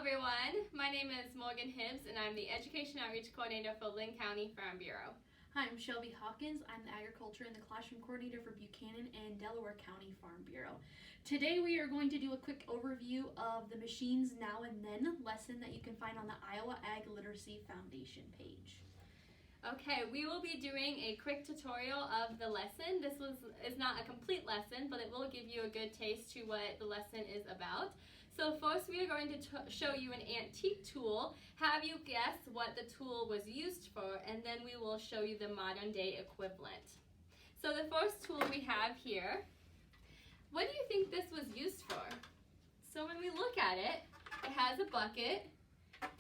everyone. My name is Morgan Hibbs, and I'm the Education Outreach Coordinator for Lynn County Farm Bureau. Hi, I'm Shelby Hawkins. I'm the Agriculture and the Classroom Coordinator for Buchanan and Delaware County Farm Bureau. Today we are going to do a quick overview of the Machines Now and Then lesson that you can find on the Iowa Ag Literacy Foundation page. Okay, we will be doing a quick tutorial of the lesson. This is not a complete lesson, but it will give you a good taste to what the lesson is about. So first we are going to show you an antique tool, have you guess what the tool was used for, and then we will show you the modern day equivalent. So the first tool we have here, what do you think this was used for? So when we look at it, it has a bucket,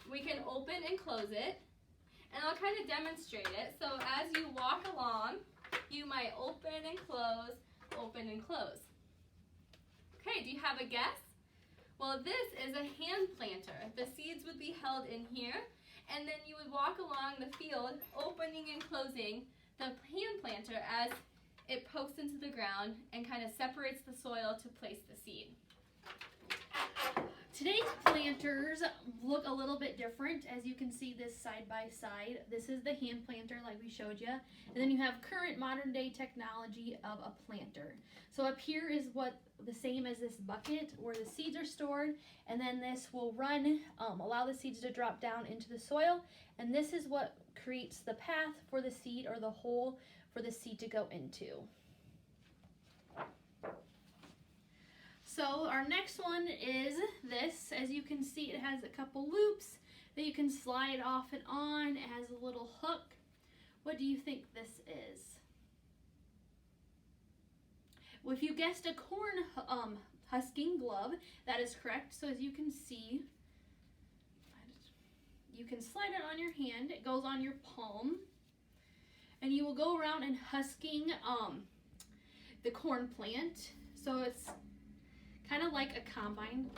we can open and close it, and I'll kind of demonstrate it. So as you walk along, you might open and close, open and close. Okay, do you have a guess? Well, this is a hand planter. The seeds would be held in here, and then you would walk along the field, opening and closing the hand planter as it pokes into the ground and kind of separates the soil to place the seed. Today's planters look a little bit different. As you can see this side by side, this is the hand planter like we showed you, and then you have current modern day technology of a planter. So up here is what the same as this bucket where the seeds are stored, and then this will run, allow the seeds to drop down into the soil, and this is what creates the path for the seed or the hole for the seed to go into. So our next one is this. As you can see, it has a couple loops that you can slide off and on. It has a little hook. What do you think this is? Well, if you guessed a corn husking glove, that is correct. So as you can see, you can slide it on your hand. It goes on your palm. And you will go around and husking the corn plant. So it's kind of like a combine.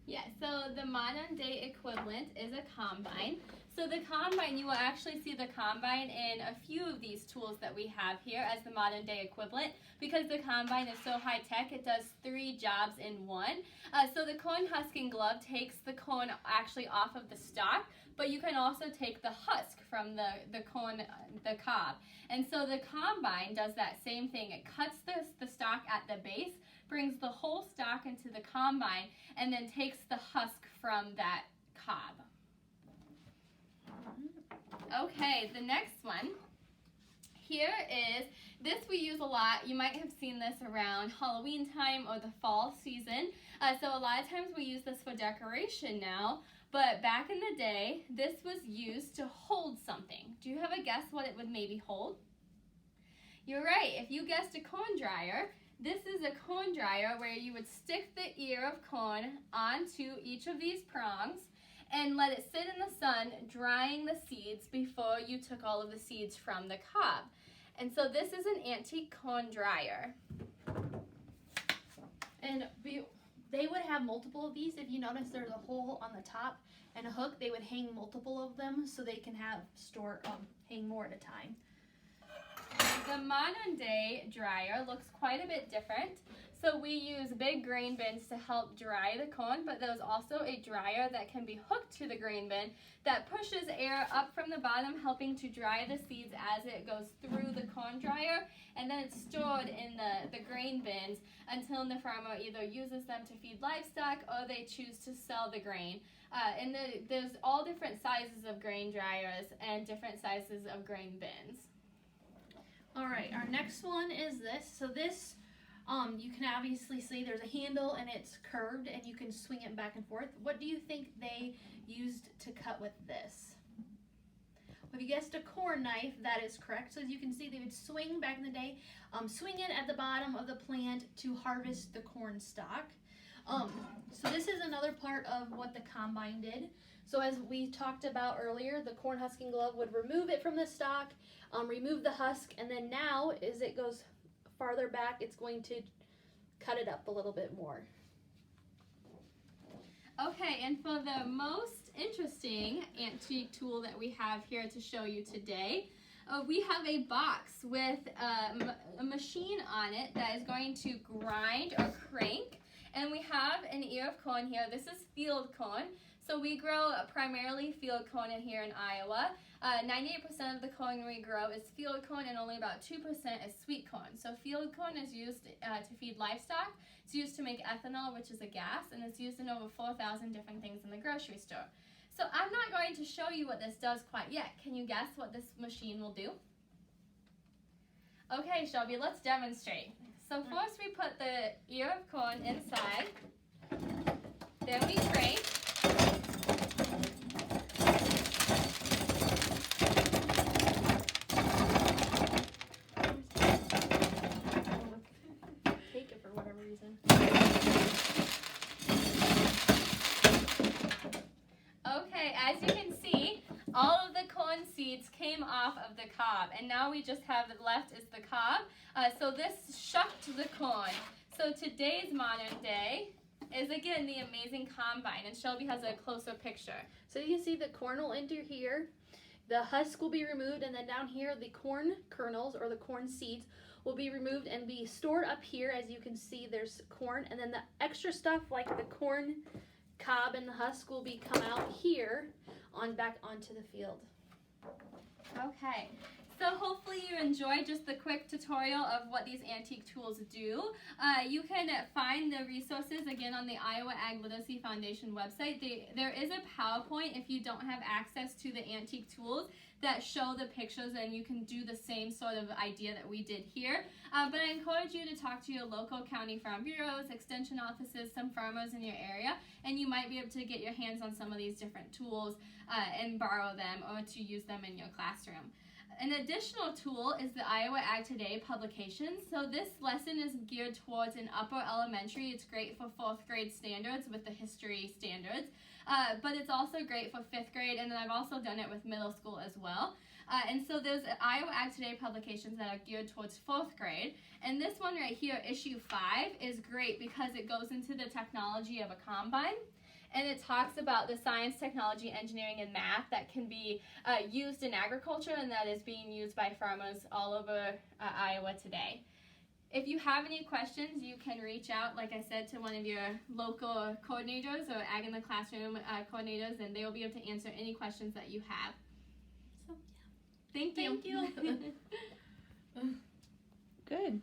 Yeah, so the modern day equivalent is a combine. So the combine, you will actually see the combine in a few of these tools that we have here as the modern day equivalent, because the combine is so high tech, it does 3 jobs in one. So the corn husking glove takes the corn actually off of the stalk, but you can also take the husk from the corn, the cob. And so the combine does that same thing. It cuts the stalk at the base, brings the whole stalk into the combine, and then takes the husk from that cob. Okay, the next one here is, this we use a lot. You might have seen this around Halloween time or the fall season. So a lot of times we use this for decoration now, but back in the day, this was used to hold something. Do you have a guess what it would maybe hold? You're right. If you guessed a corn dryer, this is a corn dryer where you would stick the ear of corn onto each of these prongs and let it sit in the sun, drying the seeds before you took all of the seeds from the cob. And so this is an antique corn dryer. And they would have multiple of these. If you notice, there's a hole on the top and a hook. They would hang multiple of them so they can have hang more at a time. The modern day dryer looks quite a bit different. So we use big grain bins to help dry the corn, but there's also a dryer that can be hooked to the grain bin that pushes air up from the bottom, helping to dry the seeds as it goes through the corn dryer, and then it's stored in the grain bins until the farmer either uses them to feed livestock or they choose to sell the grain. There's all different sizes of grain dryers and different sizes of grain bins. All right, our next one is this. So this, you can obviously see there's a handle and it's curved and you can swing it back and forth. What do you think they used to cut with this? Well, if you guessed a corn knife, that is correct. So as you can see, they would swing back in the day, swing it at the bottom of the plant to harvest the corn stalk. So this is another part of what the combine did. So as we talked about earlier, the corn husking glove would remove it from the stalk, remove the husk, and then now as it goes farther back, it's going to cut it up a little bit more. Okay, and for the most interesting antique tool that we have here to show you today, we have a box with a machine on it that is going to grind or crank, and we have an ear of corn here. This is field corn. So we grow primarily field corn here in Iowa. 98% of the corn we grow is field corn and only about 2% is sweet corn. So field corn is used to feed livestock. It's used to make ethanol, which is a gas, and it's used in over 4,000 different things in the grocery store. So I'm not going to show you what this does quite yet. Can you guess what this machine will do? Okay, Shelby, let's demonstrate. So first we put the ear of corn inside. Then we crank. Take it for whatever reason. Okay, as you can see, all of the corn seeds came off of the cob, and now we just have left is the cob. So this shucked the corn. So today's modern day is again the amazing combine, and Shelby has a closer picture. So you can see the corn will enter here, the husk will be removed, and then down here the corn kernels or the corn seeds will be removed and be stored up here. As you can see, there's corn, and then the extra stuff like the corn cob and the husk will be come out here on back onto the field. Okay, so hopefully you enjoyed just the quick tutorial of what these antique tools do. You can find the resources again on the Iowa Ag Literacy Foundation website. There is a PowerPoint if you don't have access to the antique tools that show the pictures, and you can do the same sort of idea that we did here. But I encourage you to talk to your local county farm bureaus, extension offices, some farmers in your area, and you might be able to get your hands on some of these different tools and borrow them or to use them in your classroom. An additional tool is the Iowa Ag Today publication. So this lesson is geared towards an upper elementary. It's great for 4th grade standards with the history standards, but it's also great for 5th grade, and then I've also done it with middle school as well. And so there's Iowa Ag Today publications that are geared towards 4th grade. And this one right here, issue 5, is great because it goes into the technology of a combine. And it talks about the science, technology, engineering, and math that can be used in agriculture and that is being used by farmers all over Iowa today. If you have any questions, you can reach out, like I said, to one of your local coordinators or Ag in the Classroom coordinators, and they will be able to answer any questions that you have. So, yeah. Thank you. Good.